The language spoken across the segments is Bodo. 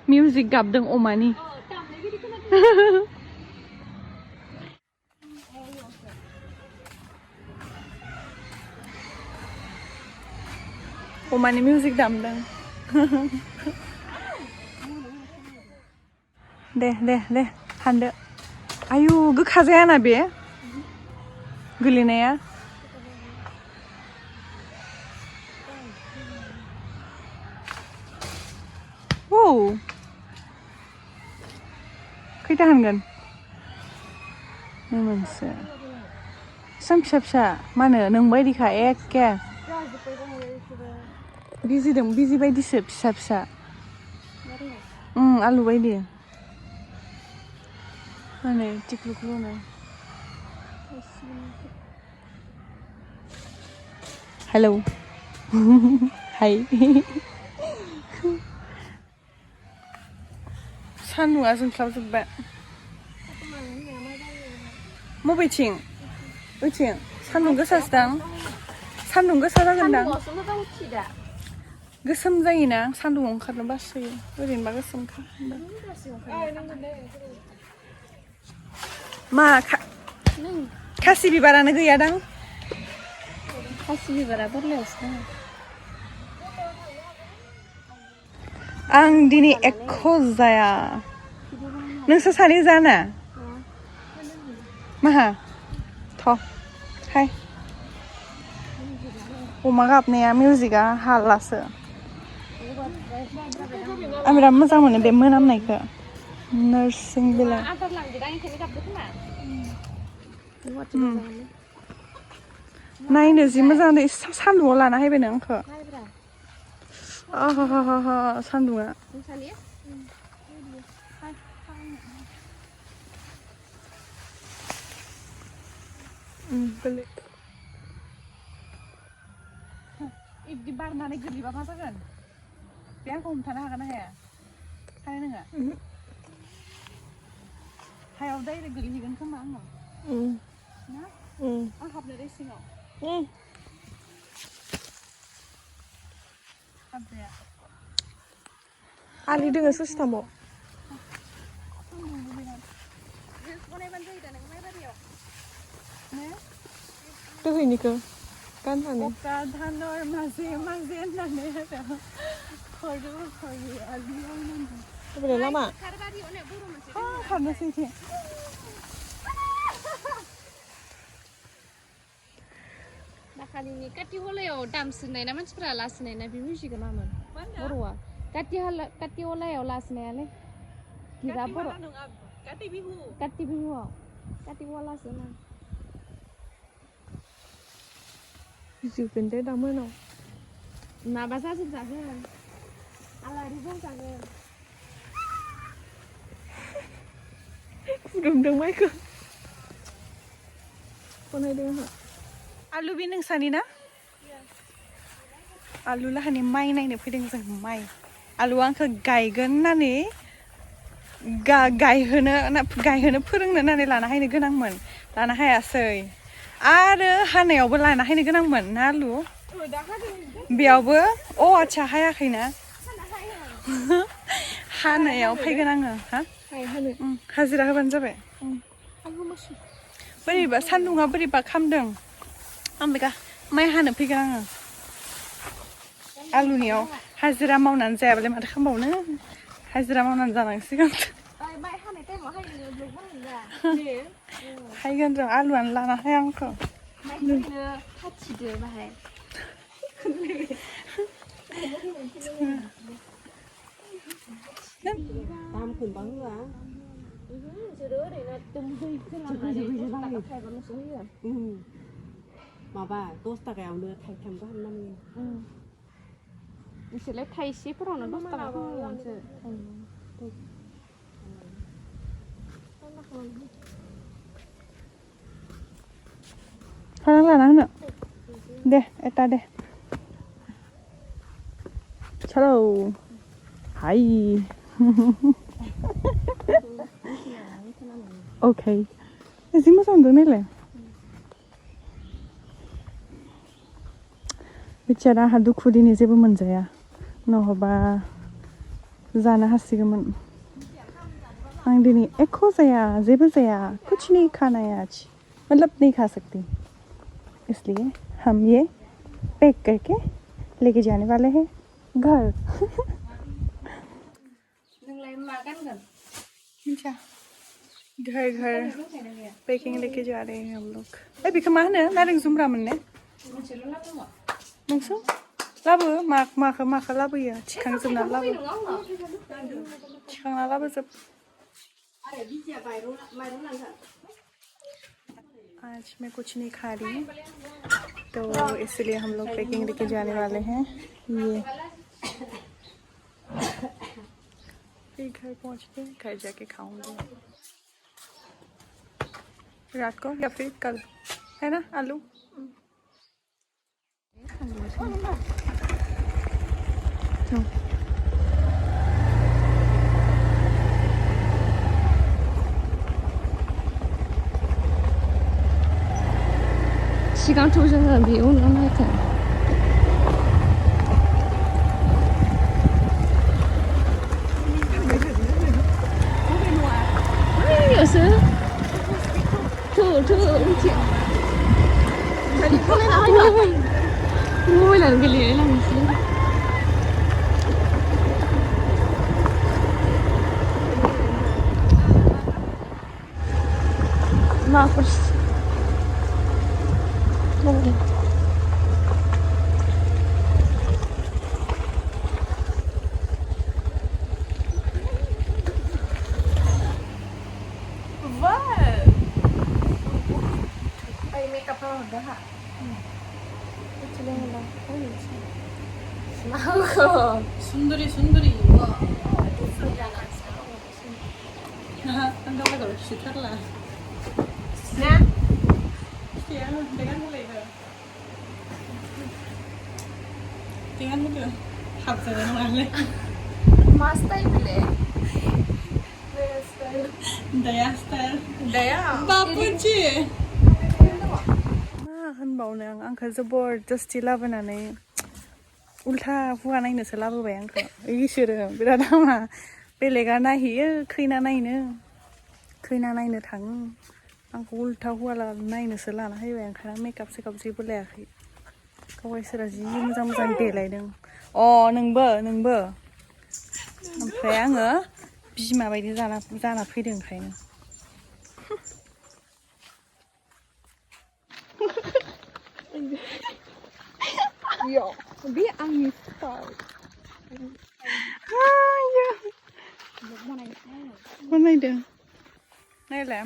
Music गाबदों अमानि अमानि मिउजिक दामदों दे दे दे हानदो आयु गोखा जायाना बे गोलैनाया औ खैथा हानगोन मोनसे एसां फिसा फिसा मा होनो नोंबायदिखा एखे बिजि बायदिसो फिसा फिसा आलु बायदि माने टिक्लुक्लुनो हेलौ हाय सान्दुंआ जोंख्लाबजोब्बाय मबेथिं ओइथिं सान्दुं गोसासोदां सान्दुं गोसा जागोनदां गोसोम जायोना सान्दुंआव ओंखारनो बासोयो ओरैनोबा गोसोमखा मा खासि बिबारानो गैयादां खासि बिबारा बोरलायावसो दङ आं दिनै एख' जाया नोंसोर सानै जाना माहा थ' हाय अमा गाबनाया मिउजिकआ हालासो आं बिराद मोजां मोनो बे मोनामनायखौ नोरसिं बिलाइ नायनो जि मोजां सान्दुंआव लाना हायबाय नों आंखौ सान्दुंआ इदि बारनानै गोलैबा मा जागोन बे आंखौ हमथानो हागोन ना हाया हानाय नङा हायाव डाइरेक्ट गोलैहैगोन खोमा आङो ना आं हाबनो दै सिङाव हाबजाया आलि दोङो सस्थामाव दोहैनिखौ गाननानै धानर माजे माजे होननानै आरो लामा हाबनोसै दाखालिनि काति हलायाव दामसोनाय ना मानसिफोरा लासोनाय ना बे मिउजिकआ मामोन बर'आ काति हलायाव लासोनायालाय गिरा बर' काति बिहुआव काति हलासो ना जोबगोन दे दा मोनाव माबा जाजोबजागोन आलारि जाजागोन फुदुंदों माइखौ बनायदों आंहा आलु बे नोंसानि ना आलु लाहानि माइ नायनो फैदों जों माइ आलुआ आंखौ गायगोन होननानै गायहोनो फोरोंनो होननानै लाना हायनो गोनांमोन लाना हायासै आरो हानायावबो लाना हायनो गोनांमोन ना आलु बेयावबो आच्छा हायाखैना हानायाव फैगोन आङो हाजिरा होबानो जाबाय बोरैबा सान्दुङा बोरैबा खामदों आं बेगा माइ हानो फैगोन आङो आलुनियाव हाजिरा मावनानै जायाबालाय माथो खालामबावनो हाजिरा मावनानै जानांसिगोन हायगोन जों आलुआनो लाना हाया आंखौ दामखौबा होआ नोंसोरो ओरैनो माबा 10 थाखायावनो थाइथाम गाहाम नाङो नोंसोरलाय थाइसेफोरावनो 10 थाखा खालामलांसो खाना लाना होनो दे एटा दे चलो हाय ओके जि मोजां मोनदों नायलाय बेचारा आंहा दुखु दिनै जेबो मोनजाया नङाबा जानो हासिगौमोन आं दिनै एख' जाया जेबो जाया कुछ नहीं खाना है आज मतलब नहीं खा सकती इसलिए हम ये पैक करके लेके जाने वाले हैं घर घर घर पैकिंग लेके जा रहे हैं हम लोग ए बेखौ मा होनो नारें जुमब्रा मोनने नोंसो लाबो माखो लाबोयो थिखांजोबना लाबो थिखांना लाबोजोब आज मैं कुछ नहीं खा रही तो इसलिए हम लोग पैकिंग लेके जाने वाले हैं ये फिर घर पहुँच के घर जाके खाऊंगी रात को या फिर कल है ना आलू 西刚出生的比我能买看。哎，有时吐吐。Ôi là cái lưới là mình xí. Mà có Vâng. Ay, makeup na ako ha. Ito lang wala. Ay, smile. 순들이. 와. Ang ganda ko. Sitar lang. Na? Kaya, dengan mo later. Tingnan mo ko. Hapsa na naman lang. Mas style bile. Daya style. Daya. Bapuji. होनबावनो आंखौ जबरदस्ति लाबोनानै उल्था हुवा नायनोसो लाबोबाय आंखौ इसोरो बिराद हामा बेलेगा नायहैयो खैना नायनो थाङो आंखौ उल्था हुवा नायनोसो लाना फैबाय ओंखायनो मेकआप सेकआप जेबो लायाखै गावसोरा जि मोजां देलायदों नोंबो ओमफ्राय आङो बिमा बायदि जाना फैदों ओंखायनो Yo, be angry style. बनायदों नायलाय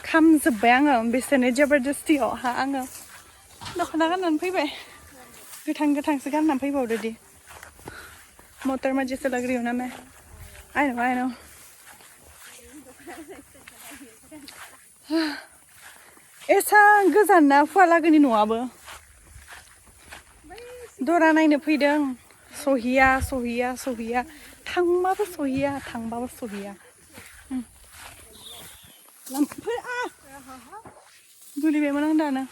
खामजोब्बाय आङो बिसोरनो जबरदस्तियावहा आङो दख'ना गाननानै फैबाय गोथांसो गाननानै फैबावदो दि मटर मस्जिद लग रही हो ना मैं I know एसां गोजान ना फुवालागोनि न'आबो दरा नायनो फैदों सहिया थांबाबो सहिया लांफै गोलैबायमोन आं दानो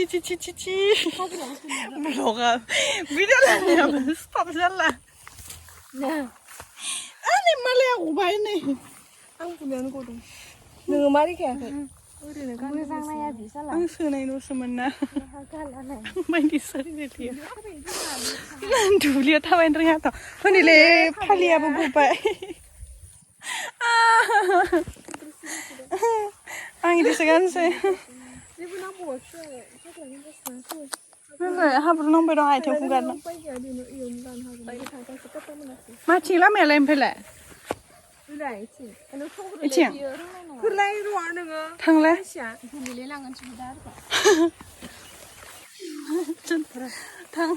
Cici Bloga video lang stop sala Na. Ani mali aku bay ni Ang punya ko dong. Nung mari kaya. Mo장 na ya bisa lah. Ang sunay no semana. Main di sari dia. Dulu dia tahu entering atau. Pani le pali abu bubai. Ang di segan se. Nè, hấp nó bây giờ ai theo không gần đâu. Mà chỉ là mẹ lên phải lẹ. Chị. Cứ lấy rồi nữa. Thằng lấy. Thằng.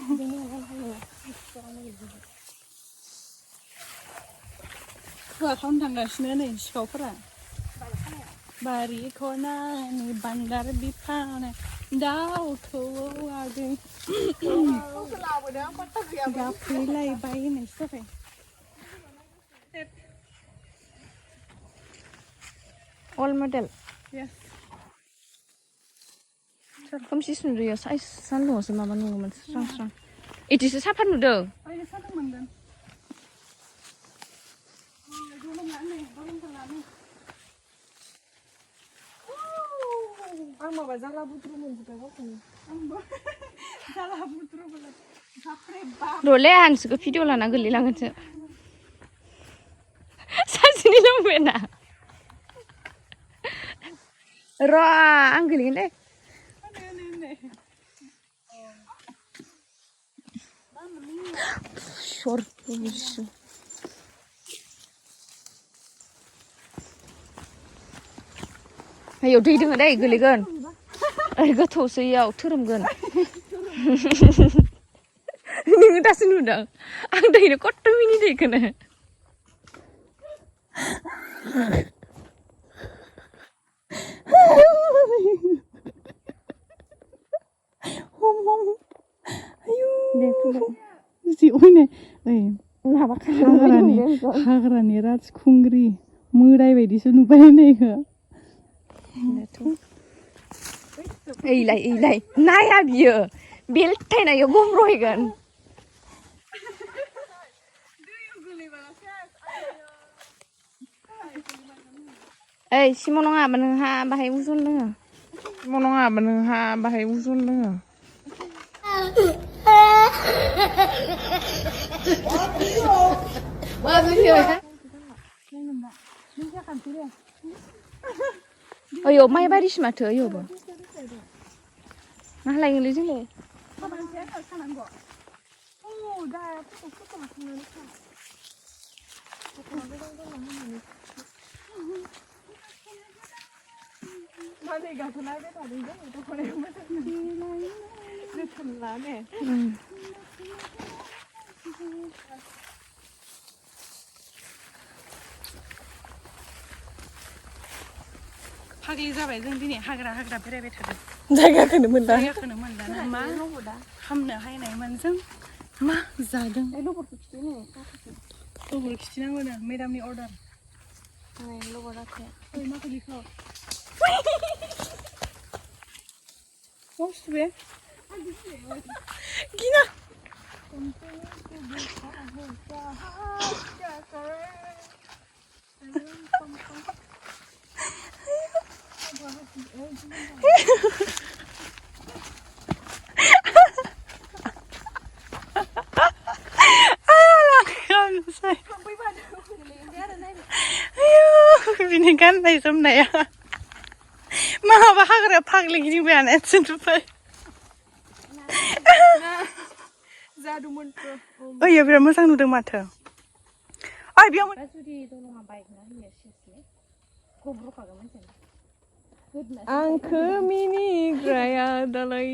Vừa không thằng này nữa này, xấu quá. बारि खनानि बान्दार बिफांनि दाउ खौवौआबो गाबफैलायबाय होननायसो जाबाय All model. yes खोमसि नुदों सानदुंआवसो माबा नुयोमोन स्रां स्रां इदिसो साफा नुदों ओरैनो सान्दुं मोनगोन आं माबा जाला बुद्रु मोनजोब्बाय गावखौनो आंबो जाला बुद्रुबोलाय बापरे बाप र'ले आं नोंसोरखौ भिडिअ लाना गोलैलांगोनसो सासेनि लंपेन्टआ र' आं गोलैगोन दे सर आयौ दै दोङो दै गोलैगोन ओइ गोथौसो इयाव थोरोमगोन नोङो दासो नुदों आं दैनो कत्त' मिनिदों इखौनो हाग्रानि राजखुंग्रि मोदाय बायदिसो नुबाय होननायखौ ओइलाय नाया बियो बेलथायनायाव गब्र'हैगोन ओइ सिम' नङाबा नोंहा बाहाय उजन दोङो ओइयाव माइबारिसो माथो ओइयावबो मा लायगोनलै जोंलाय फाग्लि जाबाय जों दिनै हाग्रा बेरायबाय थादों जायगाखौनो मोनदा मा हामनो हायनायमोन जों मा जादों लबर खिथिनांगौनो मेदामनि अर्डार मा गोलैखो बे गिना बिनि गाननाय जोमनाया माबा हाग्राया फाग्लि गिदिंबायानो जोंबाय ओइयो बिराद मोजां नुदों माथो ओइ बेयाव आंखो मिनिग्राया दालाय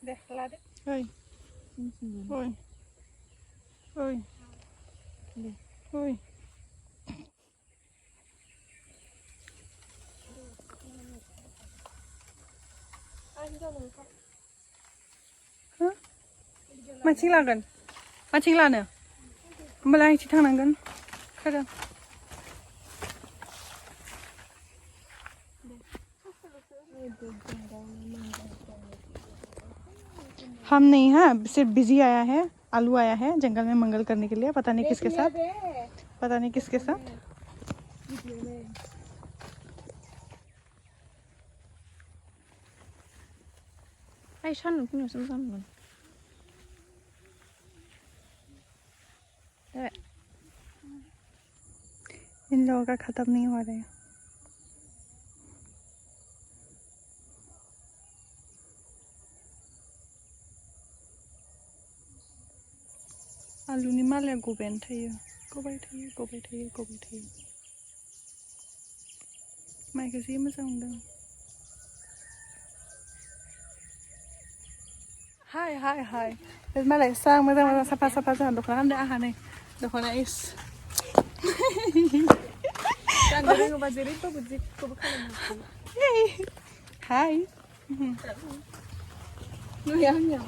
दे लादो ओइ माथिं लागोन माथिं लानो होमबालाय आंथिं थांनांगोन खारन हम नहीं है सिर्फ बिजी आया है आलू आया है जंगल में मंगल करने के लिए पता नहीं किसके साथ आई सानदुं फैनायावसो मोजां नुगोन इन लोगों का खत्म नहीं हो रहा है आलुनि मालाया गबायानो थायो गबाय थायो माइखौ जि मोजां मोनदों हाय मालाय स्रां मोजां साफा जाना दख'ना गानदों आंहा नै दख'ना इस जानो रोङोबा जेरैबाबो जेखौबो खालामनो हायो हाय नुया आंनिया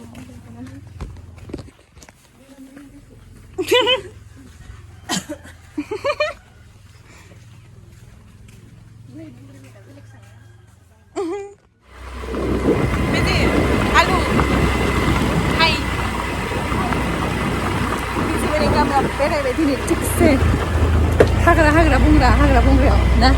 बिदि आलु हाय बिदि बेराय गामियाव बेरायबाय दिनै थिगसे हाग्रा बंग्रायाव ना